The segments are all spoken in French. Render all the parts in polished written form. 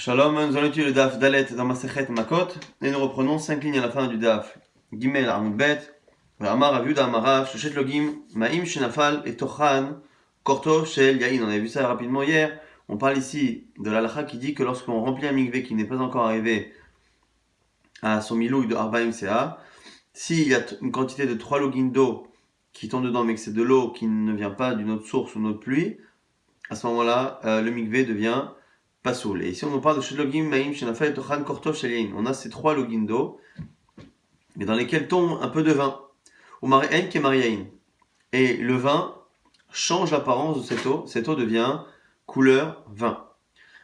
Shalom, nous allons étudier le Daf Dalet dans Masechet Makot et nous reprenons 5 lignes à la fin du Daf. Gimel Amud Bet, Amar Rav Yuda Amarav, Shoshet Logim, Maim Shenafal et Tochan, Korto Shel Yain. On avait vu ça rapidement hier. On parle ici de l'halakha qui dit que lorsqu'on remplit un mikvé qui n'est pas encore arrivé à son milouï de Arbaim Sea, s'il y a une quantité de 3 logim d'eau qui tombe dedans mais que c'est de l'eau qui ne vient pas d'une autre source ou d'une autre pluie, à ce moment-là, le mikvé devient Pasoul. Et ici, on nous parle de Shedlogim, Maïm, Shenafal et Tochan, Kortov, Shelin. On a ces 3 logim d'eau, mais dans lesquels tombe un peu de vin. Ou Mariain qui est Mariain. Et le vin change l'apparence de cette eau. Cette eau devient couleur vin.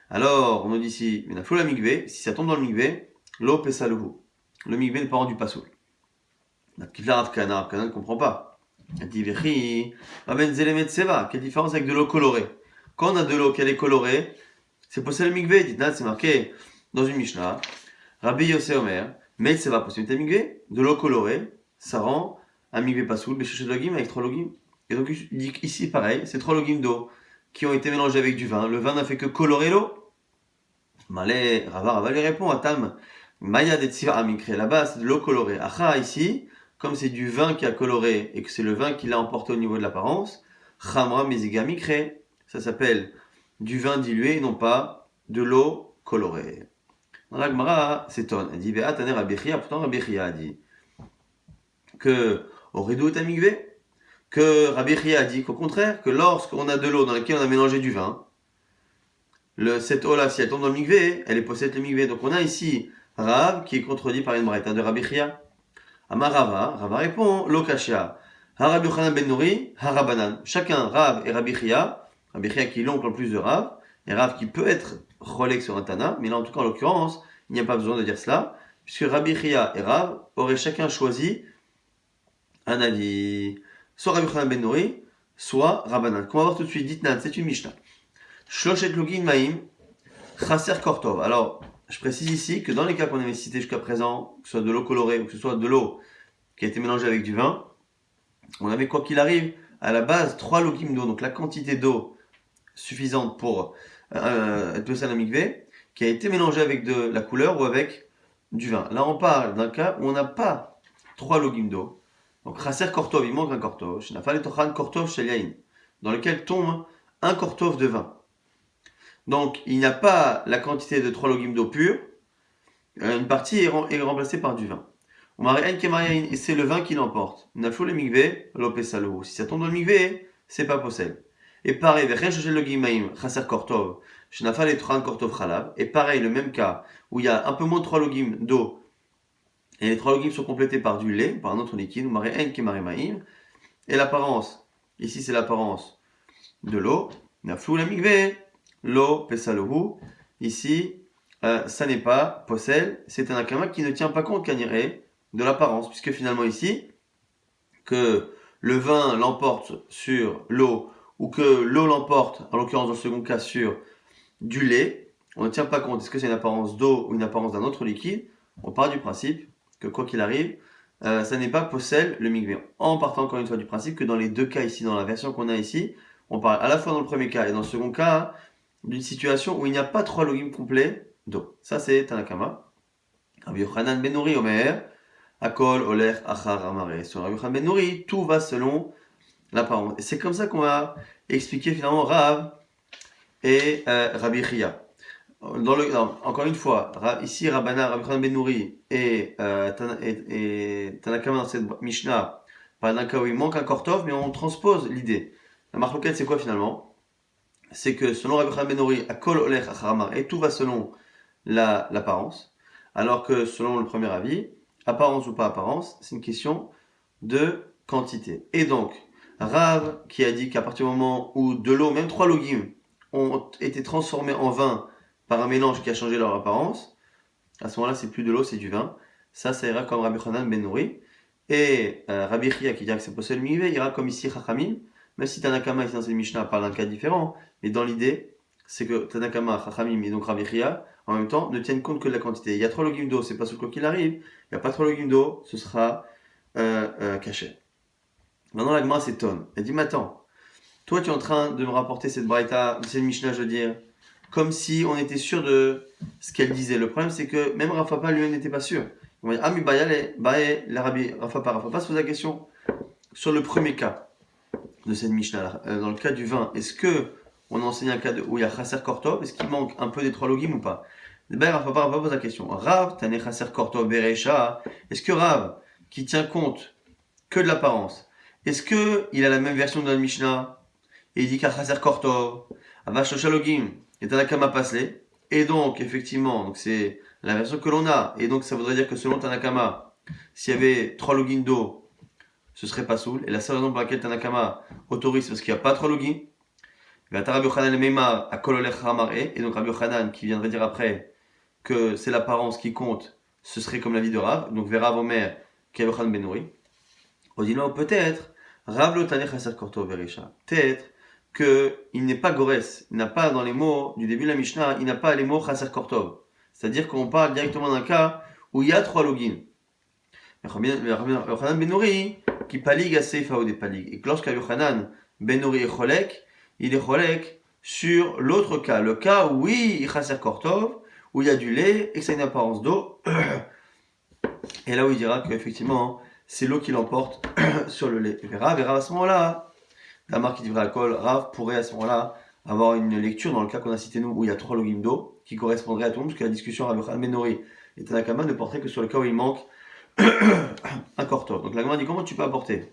Alors, on nous dit ici, la floula mikvé, si ça tombe dans le mikvé, l'eau pesaluhu. Le mikvé n'est pas rendu Pasoul. Rav Kana ne comprend pas. Il dit, Vechi, Aben Zelemet Seva. Quelle différence avec de l'eau colorée? Quand on a de l'eau qui est colorée, c'est possible le mikvé, dit c'est marqué dans une Mishnah. Rabbi Yossé Omer, mais c'est pas possible le mikvé, de l'eau colorée, ça rend un mikvé pasoul, béchoché de logim avec 3 logim. Et donc il dit ici pareil, c'est 3 logim d'eau qui ont été mélangés avec du vin. Le vin n'a fait que colorer l'eau. Malé, Rava lui répond à Tam, Maya de Tsiva Amikre, là-bas c'est de l'eau colorée. Acha ici, comme c'est du vin qui a coloré et que c'est le vin qui l'a emporté au niveau de l'apparence, Chamra Meziga Mikre, ça s'appelle du vin dilué et non pas de l'eau colorée. Dans la Gemara s'étonne. Elle dit Ve'atane Rabbi Chia, pourtant Rabbi Chia a dit que au Ridou et Amigvé, que Rabbi Chia a dit qu'au contraire, que lorsqu'on a de l'eau dans laquelle on a mélangé du vin, cette eau-là, si elle tombe dans le migvé, elle est possède le migvé. Donc on a ici Rav qui est contredit par une braïta de Rabbi Chia. Amar Rava répond Lokashia. Rabbi Yochanan ben Nouri, Harabanan. Chacun, Rav et Rabbi Chia qui est l'oncle en plus de Rav, et Rav qui peut être relègue sur un Tana, mais là en tout cas en l'occurrence, il n'y a pas besoin de dire cela, puisque Rabbi Chia et Rav auraient chacun choisi un avis, soit Rabbi Yochanan ben Nouri, soit Rabbanan. Qu'on va voir tout de suite, Ditnan, c'est une Mishnah. Shloshet Login Maim, Chaser Kortov. Alors, je précise ici que dans les cas qu'on avait cités jusqu'à présent, que ce soit de l'eau colorée ou que ce soit de l'eau qui a été mélangée avec du vin, on avait quoi qu'il arrive, à la base 3 logim d'eau, donc la quantité d'eau suffisante pour être passé à la mikvé, qui a été mélangée avec de la couleur ou avec du vin. Là, on parle d'un cas où on n'a pas 3 logim d'eau. Donc, Chaser Kortov, il manque un Kortov. Shenafal et Tochan Kortov Shel Yain, dans lequel tombe un Kortov de vin. Donc, il n'y a pas la quantité de 3 logim d'eau pure. Une partie est remplacée par du vin. Et c'est le vin qui l'emporte. Nafou le mikvé, l'opé salou. Si ça tombe dans le mikvé, c'est pas possible. Et pareil, chaser kortov, shenafal et tran kortov chalav. Et pareil, le même cas, où il y a un peu moins de 3 logim d'eau, et les 3 logim sont complétés par du lait, par un autre liquide, ou maré en qui maré maïm. Et l'apparence, ici c'est l'apparence de l'eau. Nafou le mikvé, l'eau pesalouhu. Ici, ça n'est pas possède, c'est un akama qui ne tient pas compte kaniré de l'apparence, puisque finalement ici, que le vin l'emporte sur l'eau, ou que l'eau l'emporte, en l'occurrence dans le second cas, sur du lait, on ne tient pas compte, est-ce que c'est une apparence d'eau ou une apparence d'un autre liquide? On part du principe que quoi qu'il arrive, ça n'est pas possède le mikvé. En partant encore une fois du principe que dans les deux cas ici, dans la version qu'on a ici, on parle à la fois dans le premier cas et dans le second cas, d'une situation où il n'y a pas 3 logim complets d'eau. Ça c'est Tanakama. Rabbi Yochanan ben Nouri Omer, Akol, Oler, Achar, Amare. Sur Rabbi Yochanan ben Nouri, tout va selon l'apparence. Et c'est comme ça qu'on va expliquer finalement Rav et Rabbi Chia. Encore une fois, ici Rabbi Yochanan ben Nouri et Tanakama dans cette Mishnah, par d'un cas où il manque un Kortov, mais on transpose l'idée. La marloquette c'est quoi finalement? C'est que selon Rabbi Yochanan ben Nouri, Akol, Oler, Achar, Amare, et tout va selon l'apparence. Alors que selon le premier avis, apparence ou pas apparence, c'est une question de quantité. Et donc, Rav qui a dit qu'à partir du moment où de l'eau, même 3 logim, ont été transformés en vin par un mélange qui a changé leur apparence, à ce moment-là, c'est plus de l'eau, c'est du vin. Ça ira comme Rabbi Yochanan ben Nouri. Et Rabbi Chia qui dit que c'est possible, il ira comme ici Chachamim, même si Tanakama ici dans cette Mishnah parle d'un cas différent, mais dans l'idée, c'est que Tanakama, Chachamim et donc Rabbi Chia, en même temps, ne tiennent compte que de la quantité. Il y a 3 logim d'eau, c'est pas quoi qu'il arrive. Il n'y a pas 3 logim d'eau, ce sera caché. Maintenant, la Gemara s'étonne. Elle dit, mais attends, toi tu es en train de me rapporter cette braïta, cette Mishnah, je veux dire, comme si on était sûr de ce qu'elle disait. Le problème, c'est que même Rav Papa lui-même n'était pas sûr. On va dire, ah, mais l'Arabi, Rav Papa se pose la question sur le premier cas de cette Mishnah, dans le cas du vin. Est-ce que on a enseigné un cas où il y a Chasser Kortov? Est-ce qu'il manque un peu des 3 logim ou pas? Ben, Rav Papa pose la question. Rav, Tane Chasser Kortov Berecha. Est-ce que Rav, qui tient compte que de l'apparence, est-ce qu'il a la même version de la Mishnah et il dit qu'à Chasser Kortov, Avashosha logim, et Tanakama Pasle, et donc, effectivement, donc c'est la version que l'on a, et donc ça voudrait dire que selon Tanakama, s'il y avait 3 logins d'eau, ce serait pas soul, et la seule raison pour laquelle Tanakama autorise, parce qu'il n'y a pas 3 logins, et donc Rabbi Yochanan, qui viendrait dire après que c'est l'apparence qui compte, ce serait comme la vie de Rav, donc vers Rav Omer, qui est Yochanan Ben Nouri. On dit non, peut-être, Rav Lotane Chasser Korto Veresha, peut-être qu'il n'est pas Gores, il n'a pas dans les mots du début de la Mishnah, il n'a pas les mots Chasser Kortov. C'est-à-dire qu'on parle directement d'un cas où il y a 3 logins. Yochanan Ben Nouri, qui palig à Seifa ou des palig. Et que lorsqu'il y a Yochanan Ben Nouri est Cholek, il est Cholek sur l'autre cas. Le cas où oui, il Chasser Kortov, où il y a du lait et que ça a une apparence d'eau. Et là où il dira qu'effectivement, c'est l'eau qui l'emporte sur le lait. Et Rav à ce moment-là, la marque qui devrait alcool, Rav pourrait à ce moment-là avoir une lecture dans le cas qu'on a cité nous, où il y a 3 logim d'eau, qui correspondrait à tout le monde, parce que la discussion Rav Yochanan Ben Nouri et Tanakama ne porterait que sur le cas où il manque un kortov. Donc la Gemara dit comment tu peux apporter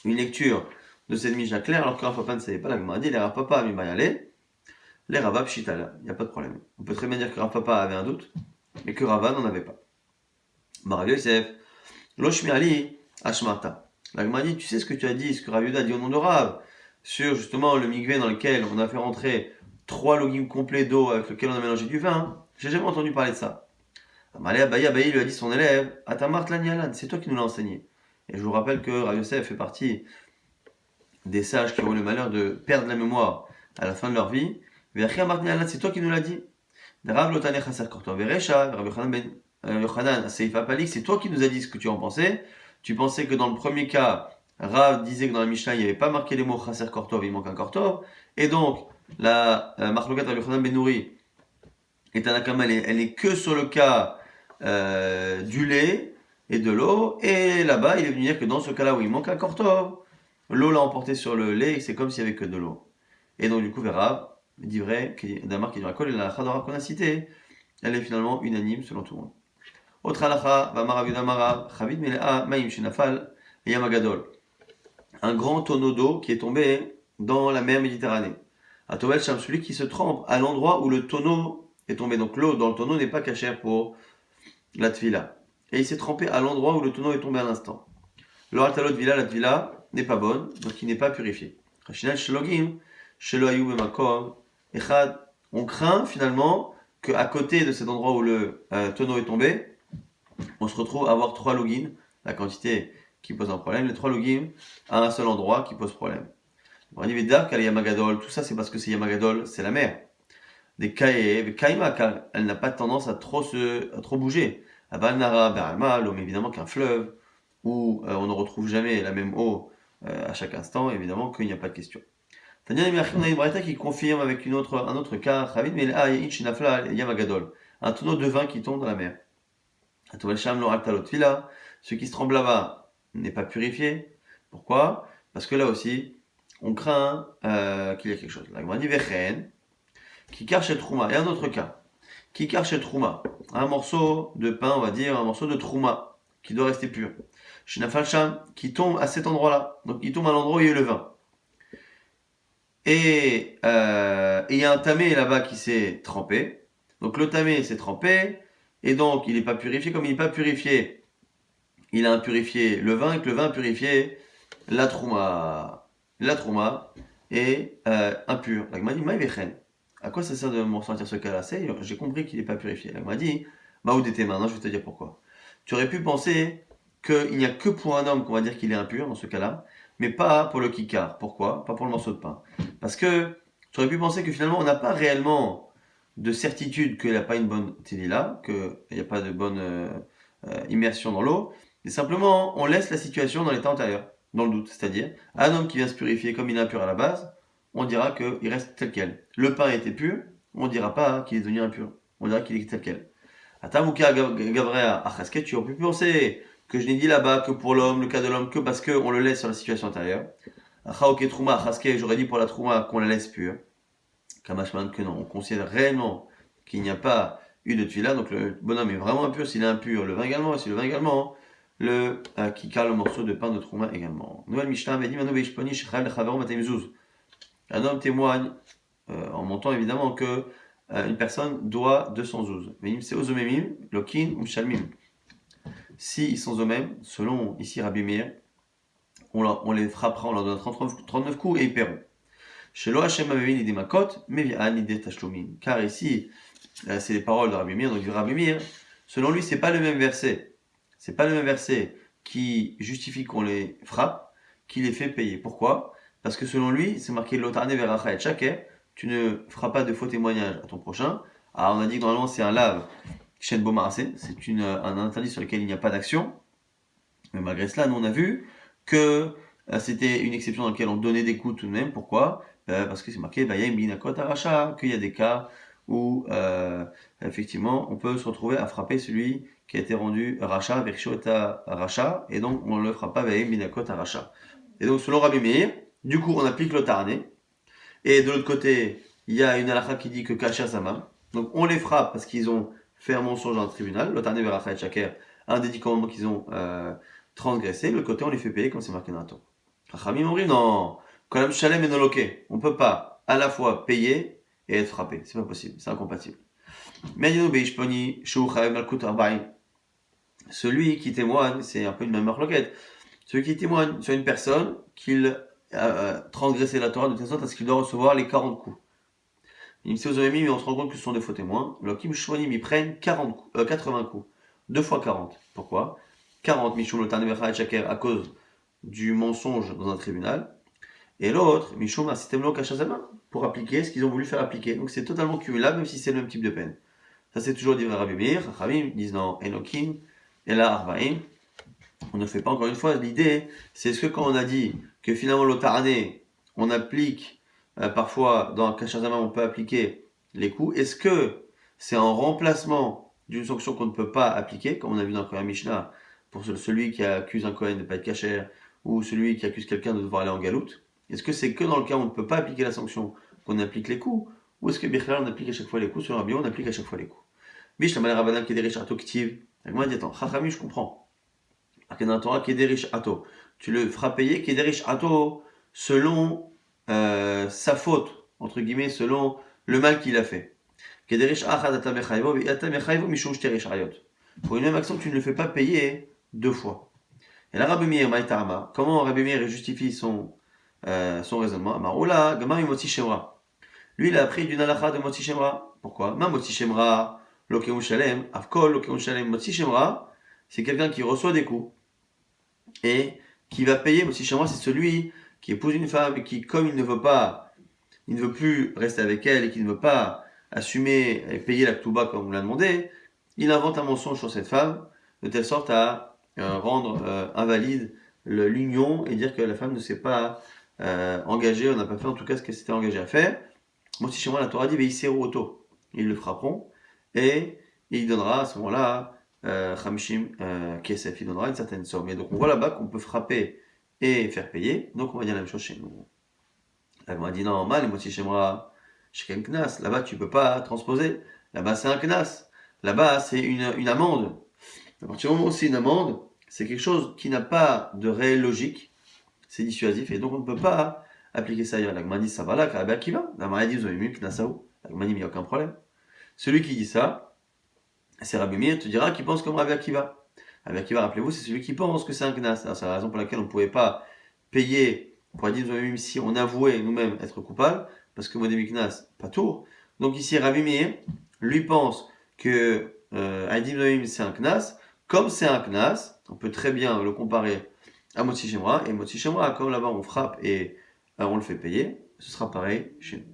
une lecture de cette Mishnah claire alors que Rav Papa ne savait pas. La Gemara dit les Rav Papa a mis Mayale, les Rava Pshitala. Il n'y a pas de problème. On peut très bien dire que Rav Papa avait un doute, mais que Rava n'en avait pas. Rav Yosef, Loshmi Ali, Ashmarta. La Gemara dit, tu sais ce que tu as dit, ce que Rav Yuda a dit au nom de Rav, sur justement le mikvé dans lequel on a fait rentrer 3 logim complets d'eau avec lequel on a mélangé du vin. J'ai jamais entendu parler de ça. Amalé Abaye lui a dit son élève, Atamart Lanyalan, c'est toi qui nous l'as enseigné. Et je vous rappelle que Rav Yosef fait partie des sages qui ont eu le malheur de perdre la mémoire à la fin de leur vie. C'est toi qui nous l'as dit. Rav Lotane Chasser Korto Veresha, Rav Yochanan Ben Yochanan Seifa Palik, c'est toi qui nous as dit ce que tu en pensais. Tu pensais que dans le premier cas, Rav disait que dans la Mishnah, il n'y avait pas marqué les mots Chasser Kortov, il manque un Kortov. Et donc, la Marlokat Rav Yochanan Ben Nouri et Tanakama, elle est que sur le cas du lait et de l'eau. Et là-bas, il est venu dire que dans ce cas-là où il manque un Kortov, l'eau l'a emporté sur le lait et c'est comme s'il n'y avait que de l'eau. Et donc, du coup, Rav dit vrai, Damar qui dit Rakol, et la halakha de Rav qu'on a cité, elle est finalement unanime selon tout le monde. Autre halakha, Vamarav Yudamarav, Chavid Melea, Maïm Shinafal, et Yamagadol. Un grand tonneau d'eau qui est tombé dans la mer Méditerranée. À Tovel Sham, celui qui se trempe à l'endroit où le tonneau est tombé. Donc l'eau dans le tonneau n'est pas cachère pour la tvila. Et il s'est trempé à l'endroit où le tonneau est tombé à l'instant. L'oratalot vila, la tvila n'est pas bonne, donc il n'est pas purifié. Rachinal Shelogim, Shelo Ayub et Makom, Echad, on craint finalement qu'à côté de cet endroit où le tonneau est tombé, on se retrouve à avoir 3 logins, la quantité qui pose un problème, les 3 logins à un seul endroit qui pose problème. On dit Vedar, qu'elle Yamagadol, tout ça c'est parce que c'est Yamagadol, c'est la mer. Des Kaima, car elle n'a pas tendance à trop bouger. À Balnara, Beralma, l'eau, mais évidemment qu'un fleuve où on ne retrouve jamais la même eau à chaque instant, évidemment qu'il n'y a pas de question. Tania on a une braïta qui confirme avec un autre cas, Chavid Mel'a Yinafla Yamagadol, un tonneau de vin qui tombe dans la mer. Atovel Sham Loraktalot Fila, ce qui se tremble là-bas n'est pas purifié. Pourquoi? Parce que là aussi, on craint qu'il y a quelque chose. La Gemara dit Vechen, qui carche Trouma. Et un autre cas, qui carche Trouma, un morceau de pain, on va dire, un morceau de Trouma, qui doit rester pur. Shinafal Sham, qui tombe à cet endroit-là. Donc il tombe à l'endroit où il y a le vin. Et il y a un tamé là-bas qui s'est trempé. Donc le tamé s'est trempé, et donc il n'est pas purifié. Comme il n'est pas purifié, il a impurifié le vin, et que le vin a purifié la trouma. La trouma est impure. La Gemara dit, Maïvechen. À quoi ça sert de me ressentir ce cas-là? J'ai compris qu'il n'est pas purifié. La Gemara dit, Maoudété, maintenant je vais te dire pourquoi. Tu aurais pu penser qu'il n'y a que pour un homme qu'on va dire qu'il est impur dans ce cas-là, mais pas pour le kikar. Pourquoi? Pas pour le morceau de pain. Parce que tu aurais pu penser que finalement on n'a pas réellement de certitude qu'il n'a pas une bonne tédila, qu'il n'y a pas de bonne immersion dans l'eau, et simplement on laisse la situation dans l'état antérieur, dans le doute. C'est-à-dire, un homme qui vient se purifier comme il est impur à la base, on dira qu'il reste tel quel. Le pain était pur, on ne dira pas qu'il est devenu impur. On dira qu'il est tel quel. Atamuka Gavrea Achaske, tu aurais pu penser que je n'ai dit là-bas que pour l'homme, le cas de l'homme, que parce qu'on le laisse sur la situation antérieure. Achaoke Trouma Achaske, j'aurais dit pour la Trouma qu'on la laisse pure. Kamashman que non. On considère réellement qu'il n'y a pas eu de tuila, donc le bonhomme est vraiment impur. S'il est impur, le vin également. Et si le vin également, le qui cale le morceau de pain de Trouma également. Nouvelle Mishnah avait dit Manu Beishponi Shechal Lechaveron Matemzuz. Un homme témoigne, en montant évidemment, que une personne doit 200 zouz. Mais c'est ozomemim, lokin ou shalmim. Si ils sont eux-mêmes, selon ici Rabbi Meir, on les frappera, on leur donnera 39 coups et ils paieront. Chez lo Hashem Amevin idé makot, mevi'an idé tashlumin. Car ici, c'est les paroles de Rabbi Meir, donc du Rabbi Meir, selon lui, c'est pas le même verset. C'est pas le même verset qui justifie qu'on les frappe, qui les fait payer. Pourquoi? Parce que selon lui, c'est marqué Lotarne veracha et shaker, tu ne feras pas de faux témoignages à ton prochain. Alors on a dit que normalement c'est un lave, shen bomarase, c'est un interdit sur lequel il n'y a pas d'action. Mais malgré cela, nous on a vu que c'était une exception dans laquelle on donnait des coups tout de même. Pourquoi? Parce que c'est marqué Vayem binakot aracha, qu'il y a des cas où effectivement on peut se retrouver à frapper celui qui a été rendu racha, vershot racha, et donc on ne le fera pas Vayem binakot aracha. Et donc selon Rabbi Meir, du coup on applique le tarné. Et de l'autre côté, il y a une halakha qui dit que kasha samam. Donc on les frappe parce qu'ils ont fait un mensonge dans le tribunal. L'otane veracha et shaker, un des 10 commandements qu'ils ont transgressé. De l'autre côté, on les fait payer comme c'est marqué dans la Torah. Chachamim ont dit non, kolam shalem et noloke. On ne peut pas à la fois payer et être frappé. C'est pas possible, c'est incompatible. Celui qui témoigne, c'est un peu une même marloquette. Celui qui témoigne sur une personne qu'il transgresser la Torah de telle sorte à ce qu'il doit recevoir les 40 coups. Mais on se rend compte que ce sont des faux témoins. Lokim Shmonim, ils prennent 80 coups. 2 fois 40. Pourquoi? 40 Mishum Lotan Vecha et Shaker à cause du mensonge dans un tribunal. Et l'autre, Mishum un système Kashazama, pour appliquer ce qu'ils ont voulu faire appliquer. Donc c'est totalement cumulable, même si c'est le même type de peine. Ça c'est toujours dit Rabbi Meir. Rabbi disent non, Enokim, et là Arbaim. On ne fait pas encore une fois. L'idée, c'est ce que quand on a dit que finalement l'otarné, on applique parfois dans un kashazama, on peut appliquer les coups. Est-ce que c'est en remplacement d'une sanction qu'on ne peut pas appliquer, comme on a vu dans le premier Mishnah, pour celui qui accuse un Kohen de ne pas être kasher, ou celui qui accuse quelqu'un de devoir aller en galoute? Est-ce que c'est que dans le cas où on ne peut pas appliquer la sanction qu'on applique les coups, ou est-ce que Bichlal on applique à chaque fois les coups? Sur Rabbi, on applique à chaque fois les coups. Mishnah Malé Rabbanan Kederish Ato Ktiv. Moi, dit attends, Chachami, je comprends. Dans la Torah, Kederish Ato. Tu le feras payer Kederish Ato selon sa faute, entre guillemets, selon le mal qu'il a fait. Kederish Achad Atamechayvo, Atamechayvo Mishum Shterish Ayot. Pour une même action, tu ne le fais pas payer 2 fois. Et là, Rabbi Meir, Maïtama, comment Rabbi Meir justifie son raisonnement? Amaroula, Gamar Moti Shemra. Lui, il a appris d'une halakha de Moti Shemra. Pourquoi? Ma Moti Shemra, Lokeun Shalem, Avkol, Lokeun Shalem, Moti Shemra, c'est quelqu'un qui reçoit des coups et qui va payer. Moti Shemra, c'est celui qui épouse une femme et qui, comme il ne veut plus rester avec elle et qui ne veut pas assumer et payer la ktouba comme on l'a demandé, il invente un mensonge sur cette femme de telle sorte à rendre invalide l'union et dire que la femme ne s'est pas engagée, on n'a pas fait en tout cas ce qu'elle s'était engagée à faire. Moti Shemra, la Torah dit Veïseru Oto. Ils le frapperont et il donnera à ce moment-là Chamishim Kesef, il donnera une certaine somme. Et donc on voit là-bas qu'on peut frapper et faire payer, donc on va dire la même chose chez nous. Là, on a dit non, mal, Moti Shemra, chez Knas, là-bas tu peux pas transposer, là-bas c'est un Knas, là-bas c'est une amende. À partir du moment où c'est une amende, c'est quelque chose qui n'a pas de réelle logique, c'est dissuasif, et donc on ne peut pas appliquer ça ailleurs. La Gemara dit ça va là, Rabbi Akiva, la Gemara dit vous avez mis Knasaou, la Gemara dit il n'y a aucun problème. Celui qui dit ça, c'est Rabbi Meir, te dira qu'il pense comme Rabbi Akiva. Rabbi Akiva, rappelez-vous, c'est celui qui pense que c'est un Knas. C'est la raison pour laquelle on ne pouvait pas payer pour dire même si on avouait nous-mêmes être coupable, parce que Modemi Knas, pas tour. Donc ici, Rabbi Meir, lui pense que Adim Noïm c'est un Knas. Comme c'est un Knas, on peut très bien le comparer à Motsi Shemra. Et Motsi Shemra, comme là-bas on frappe et on le fait payer, ce sera pareil chez nous.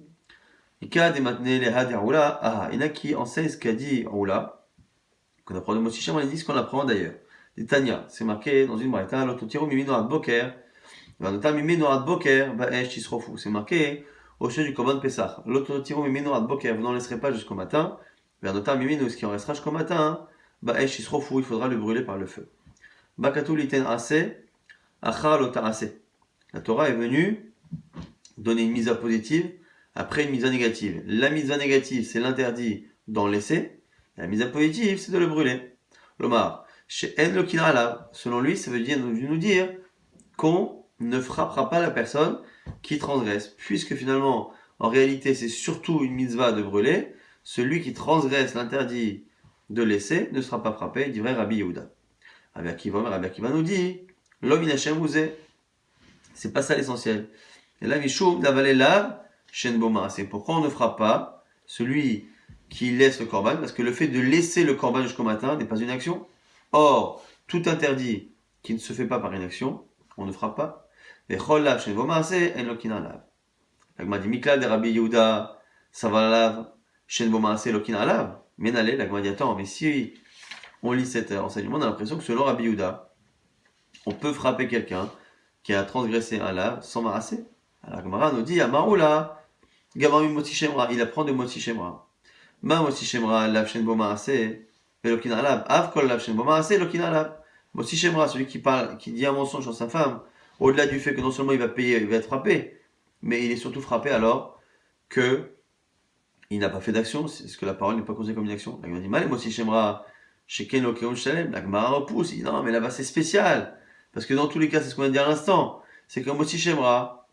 Il y en a qui enseignent ce qu'a dit Oula, qu'on apprend de Motsi Shemra, ils disent qu'on apprend d'ailleurs. Des Tanya, c'est marqué dans une braïta, c'est marqué au sujet du Korban Pessah. L'autre tirou mimino ad boker, vous n'en laisserez pas jusqu'au matin. Vers notar mimino, ce qui en restera jusqu'au matin, ba'esh isrofu, il faudra le brûler par le feu. Bakatou liten ase, achar lota ase. La Torah est venue donner une mise positive après une mise négative. La mise négative, c'est l'interdit d'en laisser. La mise positive, c'est de le brûler. L'Omar, chez En Lokina Alav, selon lui, ça veut nous dire qu'on ne frappera pas la personne qui transgresse, puisque finalement, en réalité, c'est surtout une mitzvah de brûler. Celui qui transgresse l'interdit de laisser ne sera pas frappé, dit vrai Rabbi Yehuda. Rabbi Akiva nous dit, l'homme inachem ouzé. C'est pas ça l'essentiel. Et là, Mishum d'avaler là, Shen Boma. C'est pourquoi on ne frappe pas celui qui laisse le korban, parce que le fait de laisser le korban jusqu'au matin n'est pas une action. Or, tout interdit qui ne se fait pas par une action, on ne frappe pas. Et Chol lav Shen Boma, c'est En Lokina lav. L'agma dit Mikla de Rabbi Yehuda, ça va lav, Shen Boma, c'est Lokina lav. Mais n'allez, l'agma dit attends, mais si on lit cet enseignement, on a l'impression que selon Rabbi Yehuda, on peut frapper quelqu'un qui a transgressé un lave sans marasser. Alors la Gemara nous dit Amaroula, Gamami Moti Shemra, il apprend de Moti Shemra. Ma Moti Shemra, lav shen bo marasé, velokina lav, av kol lav shen bo marasé, lokina lav. Moti Shemra, celui qui parle, qui dit un mensonge sur sa femme, au-delà du fait que non seulement il va payer, il va être frappé, mais il est surtout frappé alors que il n'a pas fait d'action, c'est ce que la parole n'est pas considérée comme une action. La Gemara dit Mal Moti Shemra, sheken lokeon shalem. La Gemara repousse, il dit non, mais là-bas c'est spécial. Parce que dans tous les cas, c'est ce qu'on vient de dire à l'instant, c'est qu'un Moti Shemra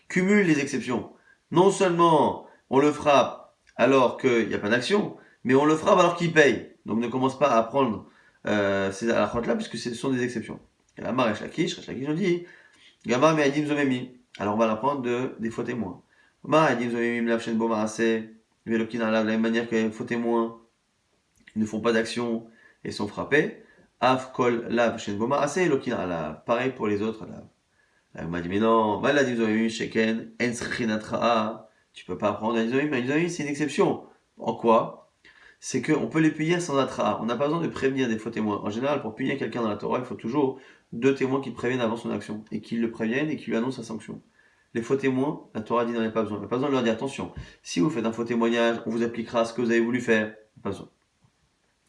cumule les exceptions. Non seulement on le frappe alors qu'il n'y a pas d'action, mais on le frappe alors qu'il paye. Donc ne commence pas à prendre ces halachot-là, puisque ce sont des exceptions. Et la Mar Resh Lakish nous dit Gama me'adim zomemi. Alors on va l'apprendre des faux témoins. Ma adim zomemi mlav shen bo maraseh, velokina lav, de la même manière que les faux témoins ne font pas d'action et sont frappés. Av kol lav shen bo maraseh, lokina lav. Pareil pour les autres lav. Elle m'a dit, mais non, sheken, tu peux pas apprendre un Zomim, c'est une exception. En quoi? C'est qu'on peut les punir sans atraa. On n'a pas besoin de prévenir des faux témoins. En général, pour punir quelqu'un dans la Torah, il faut toujours deux témoins qui le préviennent avant son action, et qui le préviennent et qui lui annoncent sa sanction. Les faux témoins, la Torah dit n'en a pas besoin. Il n'y a pas besoin de leur dire, attention, si vous faites un faux témoignage, on vous appliquera ce que vous avez voulu faire. Pas besoin.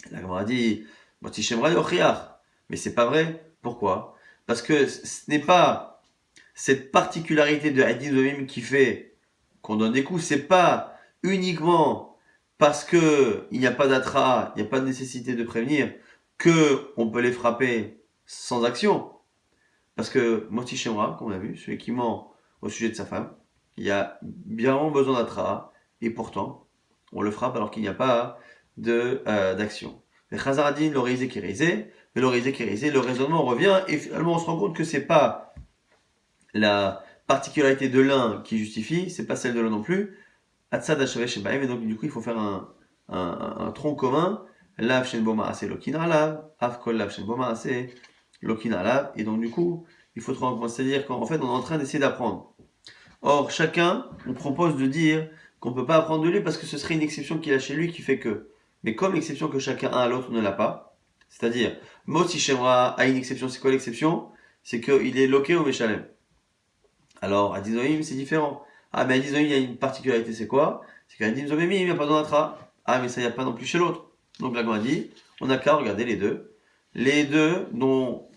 La Gemara dit, mais c'est pas vrai. Pourquoi? Parce que ce n'est pas cette particularité de Hadith Zomim qui fait qu'on donne des coups, c'est pas uniquement parce que il n'y a pas d'atra, il n'y a pas de nécessité de prévenir, que on peut les frapper sans action. Parce que Moti Shemra, comme on a vu, celui qui ment au sujet de sa femme, il y a bien besoin d'atra, et pourtant, on le frappe alors qu'il n'y a pas d'action. Le Chazaradin, l'oreisé qui est le raisonnement revient, et finalement on se rend compte que c'est pas la particularité de l'un qui justifie, c'est pas celle de l'autre non plus. Atzad Hashaveh Shebaim, et donc du coup il faut faire un tronc commun. Lav Shen Boma Ase Lokina Lav, Av Kol Lav Shen Boma Ase Lokina Lav, et donc du coup il faut trouver un point, c'est-à-dire qu'en fait on est en train d'essayer d'apprendre. Or chacun, on propose de dire qu'on ne peut pas apprendre de lui parce que ce serait une exception qu'il a chez lui qui fait que. Mais comme l'exception que chacun a à l'autre ne l'a pas, c'est-à-dire Moti Shemra a une exception, c'est quoi l'exception? C'est qu'il est loqué au Meshalem. Alors, à Dizoïm, c'est différent. Ah, mais à Dizoïm, il y a une particularité, c'est quoi? C'est qu'à Dizoïm, il n'y a pas besoin d'atra. Ah, mais ça, il n'y a pas non plus chez l'autre. Donc, la Gemara dit, on n'a qu'à regarder les deux. Les deux n'ont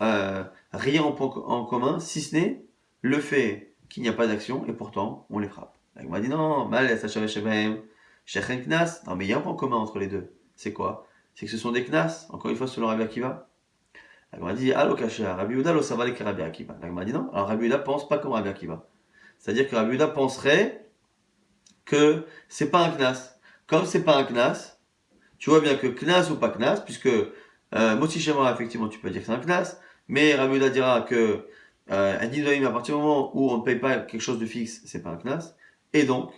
rien en commun, si ce n'est le fait qu'il n'y a pas d'action, et pourtant, on les frappe. La Gemara dit, non, mal, ça chaveh shebem, shechen knas. Non, mais il y a un point commun entre les deux. C'est quoi? C'est que ce sont des knas, encore une fois, selon Rabbi Akiva. La Gemara dit, allo kasher, Rabbi Yehuda lo savale que Rabbi Akiva. La Gemara dit non, alors Rabbi Yehuda pense pas comme Rabbi Akiva. C'est-à-dire que Rabbi Yehuda penserait que c'est pas un knas. Comme c'est pas un knas, tu vois bien que knas ou pas knas, puisque Moti Shemra, effectivement, tu peux dire que c'est un knas, mais Rabbi Yehuda dira que à partir du moment où on ne paye pas quelque chose de fixe, c'est pas un knas. Et donc,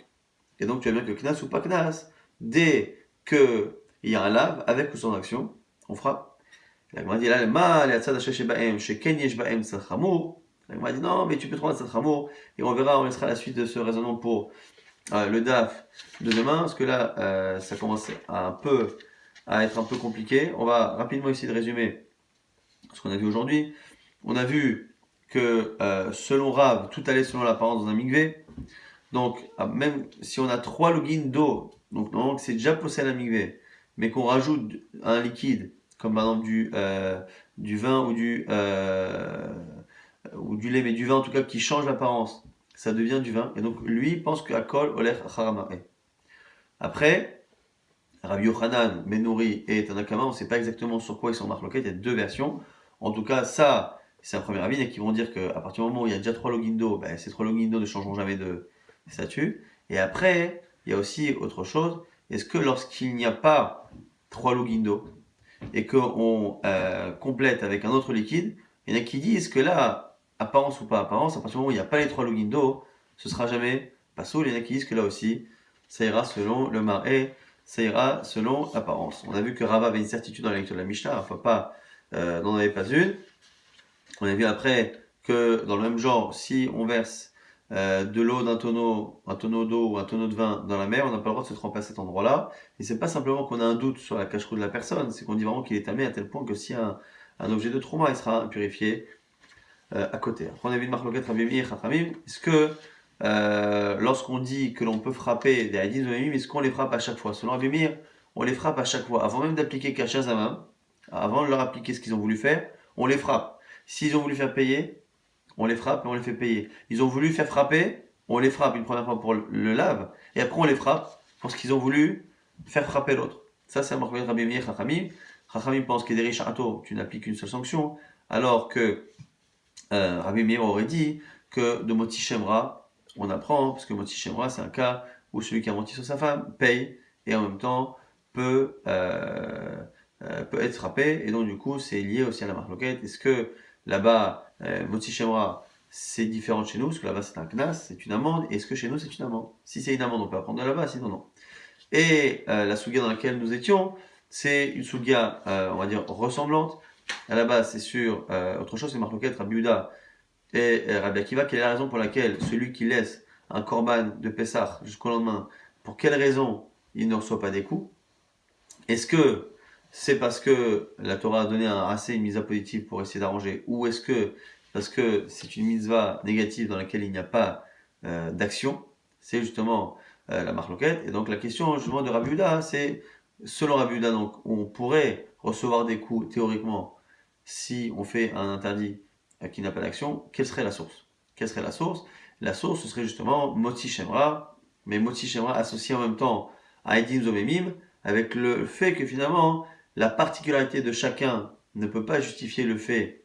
tu vois bien que knas ou pas knas, dès qu'il y a un lave, avec ou sans action, on frappe. La Gemara dit là, la Gemara dit non, mais tu peux trouver un tzad chamour, et on verra, on laissera la suite de ce raisonnement pour le DAF de demain, parce que là, ça commence à être un peu compliqué. On va rapidement essayer de résumer ce qu'on a vu aujourd'hui. On a vu que selon Rav, tout allait selon l'apparence dans un mikvé. Donc, même si on a 3 logins d'eau, donc normalement que c'est déjà posé à la migvé, mais qu'on rajoute un liquide, comme par exemple du vin ou du lait, mais du vin en tout cas qui change l'apparence, ça devient du vin. Et donc lui il pense que Akol Oler Haramare. Après, Rabbi Yochanan, Menouri et Tanakama, on ne sait pas exactement sur quoi ils sont marloqués, il y a 2 versions. En tout cas, ça, c'est un premier avis, et qui vont dire qu'à partir du moment où il y a déjà 3 logins d'eau, ben, ces 3 logins d'eau ne changeront jamais de statut. Et après, il y a aussi autre chose. Est-ce que lorsqu'il n'y a pas 3 logins d'eau et qu'on complète avec un autre liquide, il y en a qui disent que là, apparence ou pas apparence, à partir du moment où il n'y a pas les 3 logins d'eau, ce sera jamais pas soul. Il y en a qui disent que là aussi, ça ira selon le maré, ça ira selon l'apparence. On a vu que Rava avait une certitude dans la lecture de la Mishnah, enfin pas, n'en avait pas une. On a vu après que dans le même genre, si on verse de l'eau d'un tonneau, un tonneau d'eau ou un tonneau de vin dans la mer, on n'a pas le droit de se tremper à cet endroit-là. Et c'est pas simplement qu'on a un doute sur la cacheroute de la personne, c'est qu'on dit vraiment qu'il est tamé à tel point que si un objet de trauma, il sera purifié à côté. Après, on a vu le marloquet Rabbi Meir, Chachamim. Est-ce que lorsqu'on dit que l'on peut frapper des hadiths de est-ce qu'on les frappe à chaque fois? Selon Rabbi Meir, on les frappe à chaque fois. Avant même d'appliquer Kasha Zamam, avant de leur appliquer ce qu'ils ont voulu faire, on les frappe. S'ils ont voulu faire payer, on les frappe et on les fait payer. Ils ont voulu faire frapper, on les frappe une première fois pour le lave, et après on les frappe pour ce qu'ils ont voulu faire frapper l'autre. Ça, c'est un marque de Rabbi Meir Chachamim. Chachamim pense que des riches tu n'appliques qu'une seule sanction, alors que Rabbi Meir aurait dit que de Moti Shemra, on apprend, parce que Moti Shemra, c'est un cas où celui qui a menti sur sa femme paye et en même temps peut être frappé, et donc du coup c'est lié aussi à la marloquette. Est-ce que là-bas, Moti Shemra, c'est différent de chez nous, parce que là-bas c'est un knas, c'est une amende, et est-ce que chez nous c'est une amende? Si c'est une amende, on peut apprendre de là-bas, sinon non. Et la souga dans laquelle nous étions, c'est une souga, on va dire, ressemblante. À la base, c'est sur autre chose, c'est marloquette, Rabbi Yehuda et Rabbi Akiva. Quelle est la raison pour laquelle celui qui laisse un korban de Pessah jusqu'au lendemain, pour quelle raison il ne reçoit pas des coups? Est-ce que c'est parce que la Torah a donné assez une mitzvah positive pour essayer d'arranger, ou est-ce que parce que c'est une mitzvah négative dans laquelle il n'y a pas d'action? C'est justement la marloquette. Et donc la question justement de Rabbi Yehuda, c'est selon Rabbi Yehuda, donc on pourrait recevoir des coups théoriquement si on fait un interdit qui n'a pas d'action. Quelle serait la source? Quelle serait la source? La source, ce serait justement Motzi Shemra, mais Motzi Shemra associé en même temps à Edim Zomemim, avec le fait que finalement, la particularité de chacun ne peut pas justifier le fait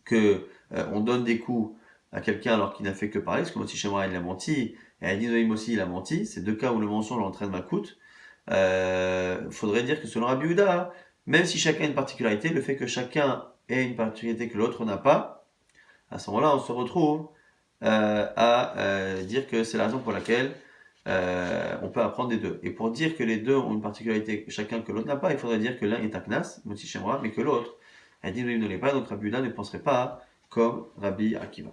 que on donne des coups à quelqu'un alors qu'il n'a fait que parler, parce que Motzi Shemra il a menti, et Edim Zomemim aussi il a menti, c'est 2 cas où le mensonge entraîne Malkout. Faudrait dire que selon Rabbi Yehuda, même si chacun a une particularité, le fait que chacun ait une particularité que l'autre n'a pas, à ce moment-là, on se retrouve à dire que c'est la raison pour laquelle on peut apprendre des deux. Et pour dire que les deux ont une particularité chacun que l'autre n'a pas, il faudrait dire que l'un est un knas, Moti Shemra, mais que l'autre, elle dit ne l'est pas, donc Rabbi Yehuda ne penserait pas comme Rabbi Akiva.